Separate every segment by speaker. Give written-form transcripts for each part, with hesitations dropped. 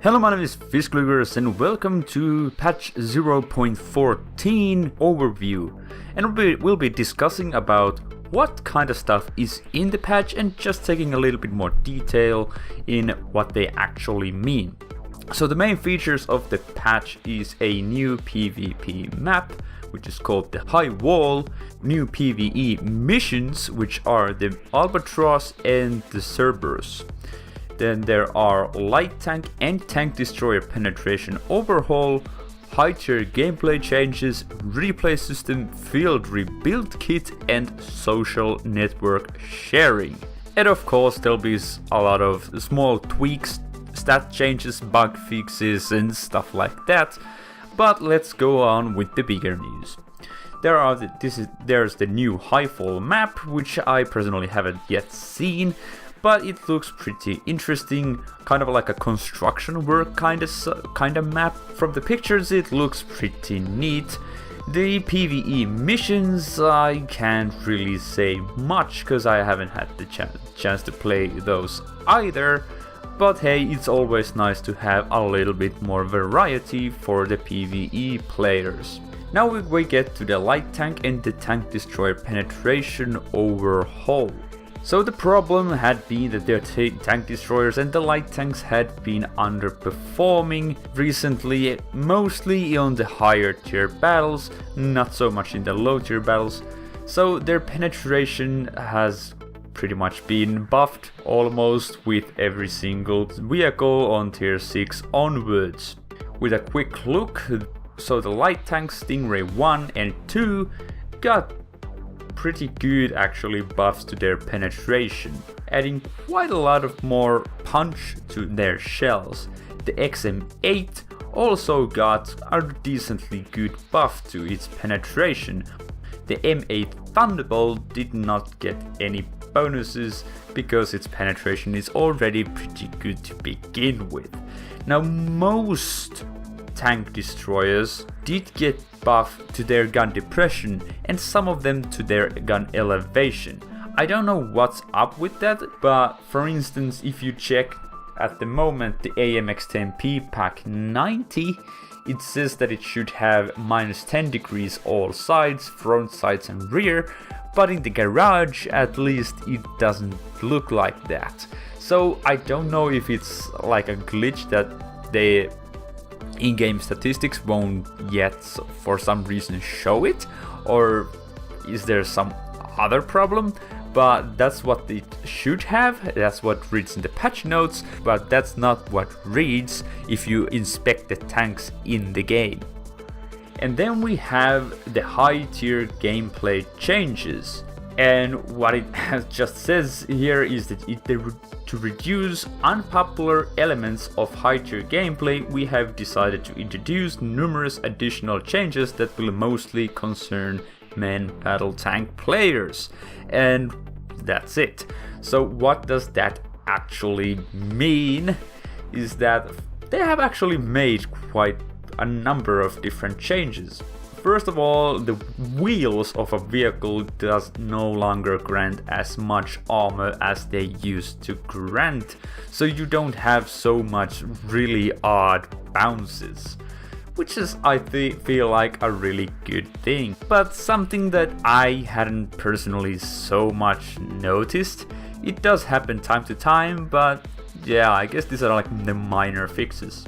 Speaker 1: Hello, my name is Fiskluggers and welcome to patch 0.14 overview, and we'll be discussing about what kind of stuff is in the patch and just taking a little bit more detail in what they actually mean. So the main features of the patch is a new PvP map, which is called the High Wall, new PvE missions, which are the Albatross and the Cerberus. Then there are light tank and tank destroyer penetration overhaul, high tier gameplay changes, replay system, field rebuild kit, and social network sharing. And of course there'll be a lot of small tweaks, stat changes, bug fixes and stuff like that. But let's go on with the bigger news. There's the new Highfall map, which I personally haven't yet seen, but it looks pretty interesting, kind of like a construction work kind of map. From the pictures it looks pretty neat. The PvE missions, I can't really say much because I haven't had the chance to play those either. But hey, it's always nice to have a little bit more variety for the PvE players. Now we get to the light tank and the tank destroyer penetration overhaul. So the problem had been that their tank destroyers and the light tanks had been underperforming recently, mostly on the higher tier battles, not so much in the low tier battles. So their penetration has pretty much been buffed almost with every single vehicle on tier 6 onwards. With a quick look, so the light tanks Stingray 1 and 2 got pretty good actually buffs to their penetration, adding quite a lot of more punch to their shells. The XM8 also got a decently good buff to its penetration. The M8 Thunderbolt did not get any bonuses because its penetration is already pretty good to begin with. Now most tank destroyers did get buff to their gun depression and some of them to their gun elevation. I don't know what's up with that, but for instance, if you check at the moment the AMX10P pack 90, it says that it should have minus 10 degrees all sides, front, sides and rear, but in the garage at least it doesn't look like that. So I don't know if it's like a glitch that the in-game statistics won't yet for some reason show it, or is there some other problem, but that's what it should have. That's what reads in the patch notes, but that's not what reads if you inspect the tanks in the game. And then we have the high tier gameplay changes, and what it just says here is that to reduce unpopular elements of high tier gameplay, we have decided to introduce numerous additional changes that will mostly concern main battle tank players. And that's it. So what does that actually mean? Is that they have actually made quite a number of different changes. First of all, the wheels of a vehicle does no longer grant as much armor as they used to grant, so you don't have so much really odd bounces, which is, I feel like, a really good thing. But something that I hadn't personally so much noticed. It does happen time to time, but yeah, I guess these are like the minor fixes.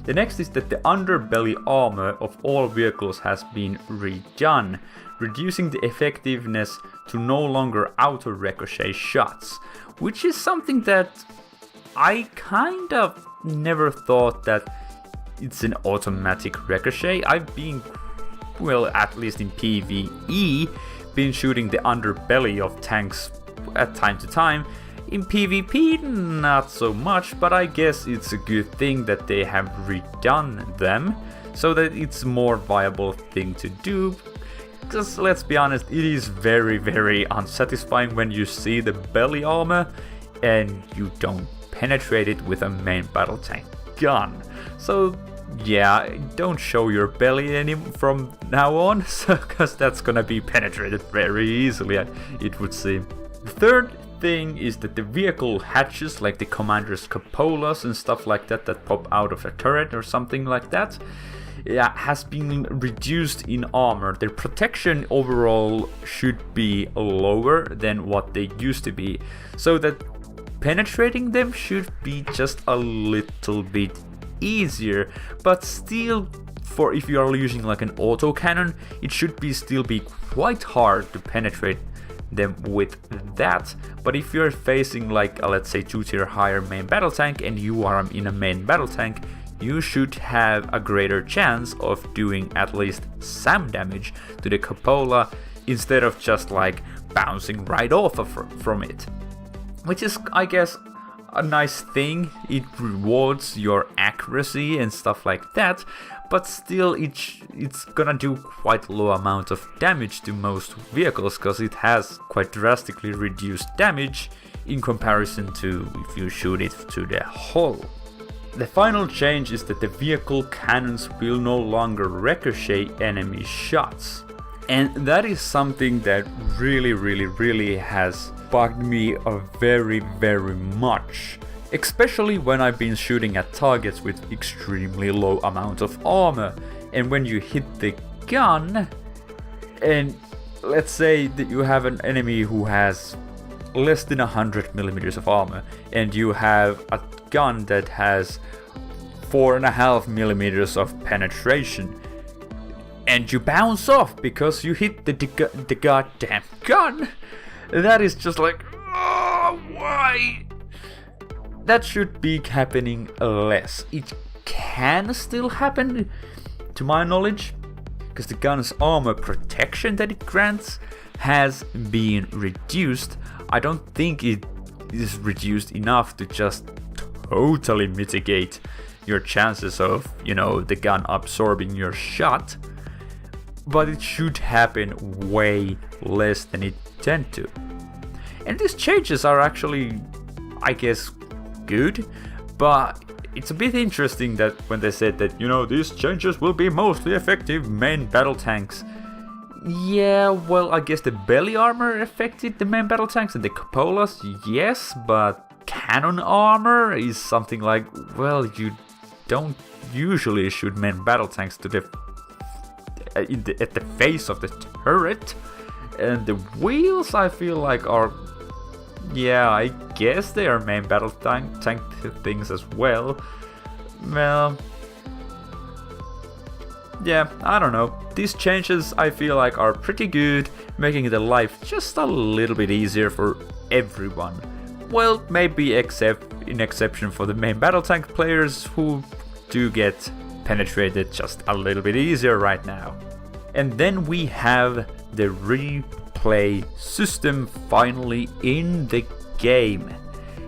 Speaker 1: The next is that the underbelly armor of all vehicles has been redone, reducing the effectiveness to no longer auto ricochet shots, which is something that I kind of never thought that it's an automatic ricochet. I've been, well, at least in PvE, been shooting the underbelly of tanks at time to time. In PvP, not so much, but I guess it's a good thing that they have redone them, so that it's a more viable thing to do. Because let's be honest, it is very, very unsatisfying when you see the belly armor and you don't penetrate it with a main battle tank gun. So yeah, don't show your belly from now on, because that's gonna be penetrated very easily, it would seem. The third thing is that the vehicle hatches, like the commander's cupolas and stuff like that pop out of a turret or something like that, has been reduced in armor. Their protection overall should be lower than what they used to be, so that penetrating them should be just a little bit easier. But still, for if you are using like an autocannon, it should still be quite hard to penetrate them with that. But if you're facing like a, let's say, 2-tier higher main battle tank and you are in a main battle tank, you should have a greater chance of doing at least some damage to the cupola instead of just like bouncing right off from it. Which is, I guess, a nice thing. It rewards your accuracy and stuff like that, but still it's gonna do quite low amount of damage to most vehicles because it has quite drastically reduced damage in comparison to if you shoot it to the hull. The final change is that the vehicle cannons will no longer ricochet enemy shots. And that is something that really has bugged me very much. Especially when I've been shooting at targets with extremely low amount of armor. And when you hit the gun, and let's say that you have an enemy who has less than 100 millimeters of armor, and you have a gun that has 4.5 millimeters of penetration, and you bounce off because you hit the goddamn gun. That is just like, oh, why? That should be happening less. It can still happen, to my knowledge, because the gun's armor protection that it grants has been reduced. I don't think it is reduced enough to just totally mitigate your chances of, the gun absorbing your shot. But it should happen way less than it tend to. And these changes are actually, I guess, good, but it's a bit interesting that when they said that, these changes will be mostly effective main battle tanks. Yeah, well, I guess the belly armor affected the main battle tanks and the cupolas, yes, but cannon armor is something like, well, you don't usually shoot main battle tanks to at the face of the turret, and the wheels I feel like are, yeah, I guess they are main battle tank things as well. Well, yeah, I don't know. These changes I feel like are pretty good, making the life just a little bit easier for everyone. Well, maybe in exception for the main battle tank players who do get penetrated just a little bit easier right now. And then we have the replay system finally in the game.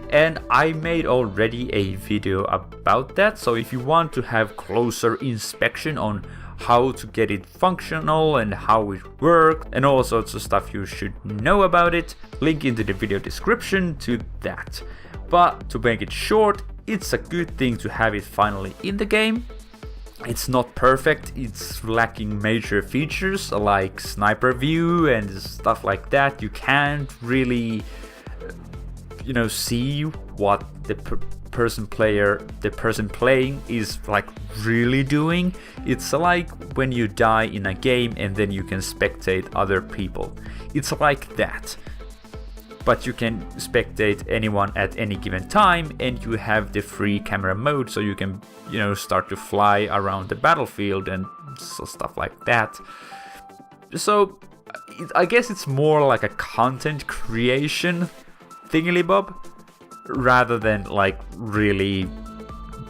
Speaker 1: And I made already a video about that, so if you want to have closer inspection on how to get it functional and how it works and all sorts of stuff you should know about it, link into the video description to that. But to make it short, it's a good thing to have it finally in the game. It's not perfect, it's lacking major features like sniper view and stuff like that. You can't really, see what the person playing is like really doing. It's like when you die in a game and then you can spectate other people. It's like that. But you can spectate anyone at any given time, and you have the free camera mode, so you can, start to fly around the battlefield and stuff like that. So, I guess it's more like a content creation thingy-bob, rather than like really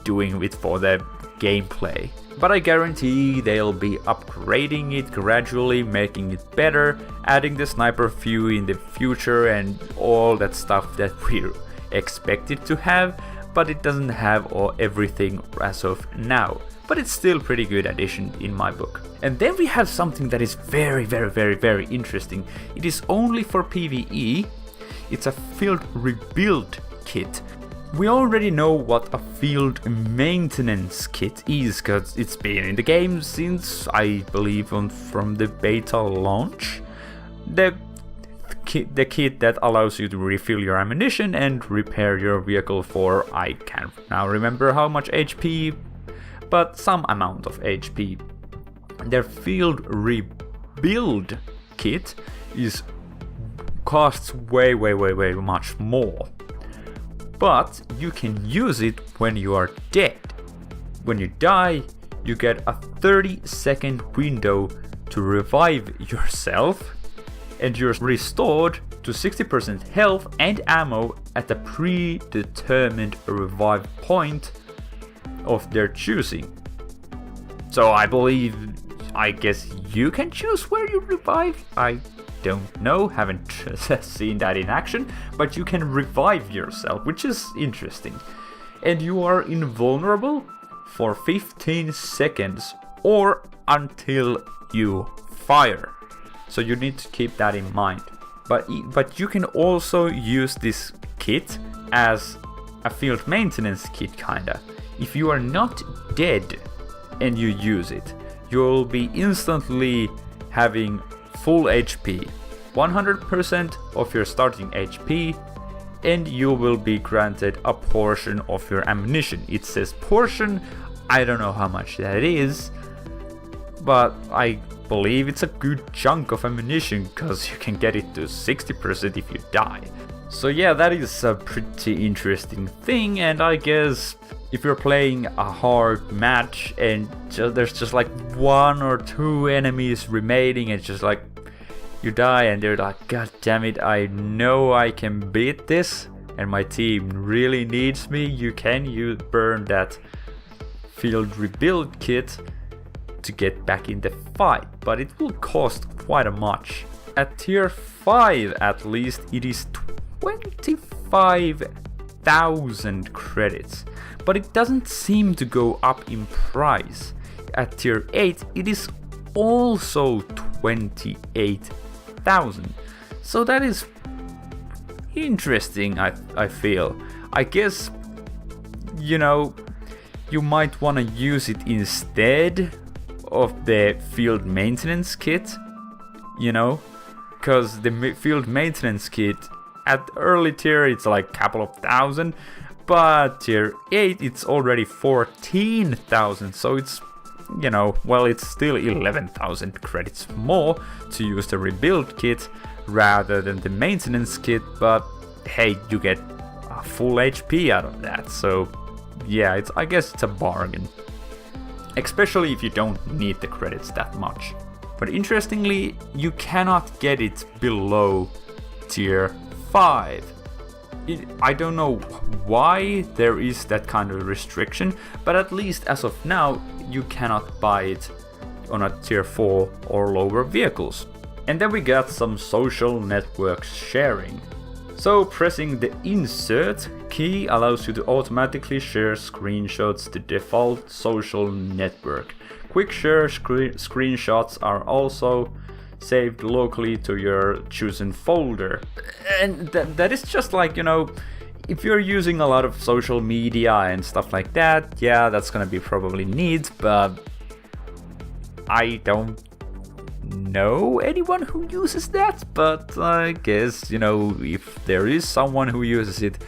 Speaker 1: doing it for the gameplay. But I guarantee they'll be upgrading it gradually, making it better, adding the sniper view in the future and all that stuff that we expect it to have, but it doesn't have everything as of now. But it's still pretty good addition in my book. And then we have something that is very interesting. It is only for PvE. It's a field rebuild kit. We already know what a field maintenance kit is, because it's been in the game since, I believe, from the beta launch. The the kit that allows you to refill your ammunition and repair your vehicle for, I can't now remember how much HP, but some amount of HP. Their field rebuild kit costs way much more. But you can use it when you are dead. When you die, you get a 30-second window to revive yourself, and you're restored to 60% health and ammo at a predetermined revive point of their choosing. So I guess you can choose where you revive. I don't know, haven't seen that in action, but you can revive yourself, which is interesting. And you are invulnerable for 15 seconds or until you fire. So you need to keep that in mind. But you can also use this kit as a field maintenance kit kinda. If you are not dead and you use it, you'll be instantly having full HP, 100% of your starting HP, and you will be granted a portion of your ammunition. It says portion, I don't know how much that is, but I believe it's a good chunk of ammunition because you can get it to 60% if you die. So yeah, that is a pretty interesting thing, and I guess if you're playing a hard match and there's just like 1 or 2 enemies remaining and just like you die and they're like, god damn it, I know I can beat this and my team really needs me, you can burn that field rebuild kit to get back in the fight, but it will cost quite a much. At tier 5 at least, it is 25,000 credits, but it doesn't seem to go up in price. At tier 8 it is also 28,000, so that is interesting. I feel, I guess, you know, you might want to use it instead of the field maintenance kit, you know, because the field maintenance kit at early tier it's like a couple of thousand, but tier 8 it's already 14,000, so it's, you know, well, it's still 11,000 credits more to use the rebuild kit rather than the maintenance kit, but hey, you get a full HP out of that, so yeah, I guess it's a bargain, especially if you don't need the credits that much. But interestingly, you cannot get it below tier 5. I don't know why there is that kind of restriction, but at least as of now, you cannot buy it on a tier 4 or lower vehicles. And then we got some social network sharing. So pressing the insert key allows you to automatically share screenshots to default social network. Quick share screenshots are also saved locally to your chosen folder. And that is just like, you know, if you're using a lot of social media and stuff like that, yeah, that's gonna be probably neat, but I don't know anyone who uses that, but I guess, you know, if there is someone who uses it,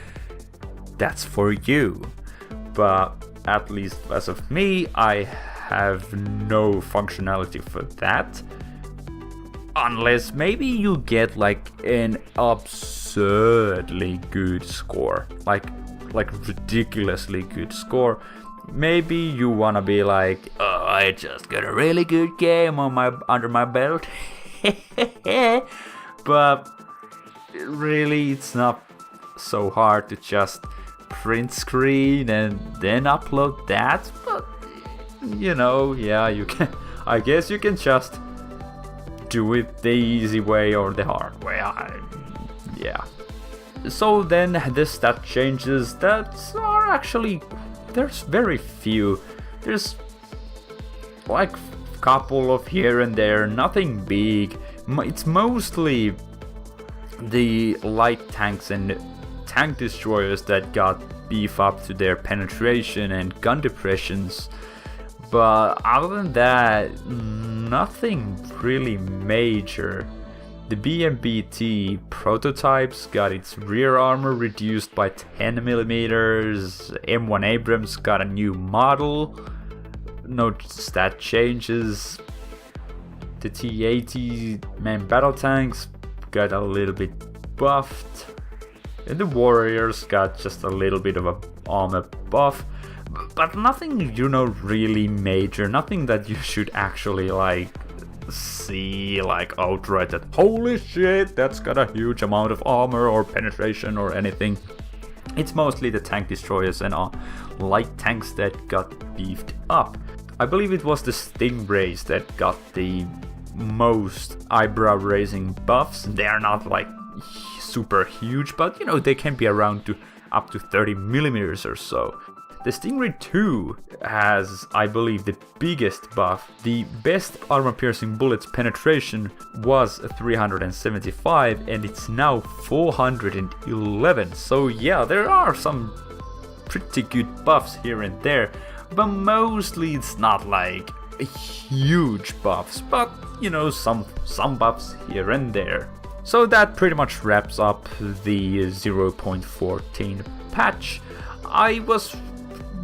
Speaker 1: that's for you. But at least as of me, I have no functionality for that, unless maybe you get like an absurdly good score, like ridiculously good score. Maybe you wanna be like, oh, I just got a really good game under my belt. But really, it's not so hard to just print screen and then upload that. But you know, yeah, you can. I guess you can just do it the easy way or the hard way. Yeah. So then the stat changes that are actually, there's very few. There's like a couple of here and there, nothing big. It's mostly the light tanks and tank destroyers that got beef up to their penetration and gun depressions. But other than that, nothing really major. The BMBT prototypes got its rear armor reduced by 10mm, M1 Abrams got a new model, no stat changes, the T-80 main battle tanks got a little bit buffed, and the Warriors got just a little bit of a armor buff, but nothing, really major, nothing that you should actually see outright that holy shit, that's got a huge amount of armor or penetration or anything. It's mostly the tank destroyers and light tanks that got beefed up. I believe it was the Stingrays that got the most eyebrow raising buffs. They're not super huge, but they can be around to up to 30mm or so. The Stingray 2 has, I believe, the biggest buff. The best armor-piercing bullets penetration was 375 and it's now 411. So yeah, there are some pretty good buffs here and there, but mostly it's not huge buffs, but some buffs here and there. So that pretty much wraps up the 0.14 patch. I was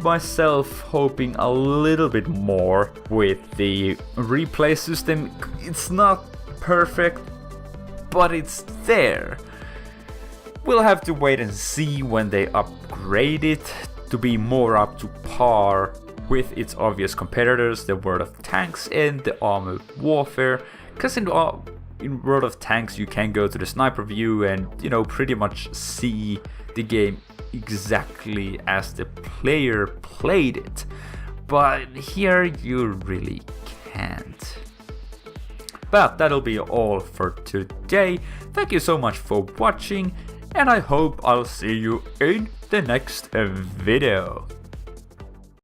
Speaker 1: myself hoping a little bit more with the replay system. It's not perfect, but it's there. We'll have to wait and see when they upgrade it to be more up to par with its obvious competitors, the World of Tanks and the Armored Warfare, because in World of Tanks you can go to the sniper view and pretty much see the game exactly as the player played it, but here you really can't. But that'll be all for today. Thank you so much for watching, and I hope I'll see you in the next video.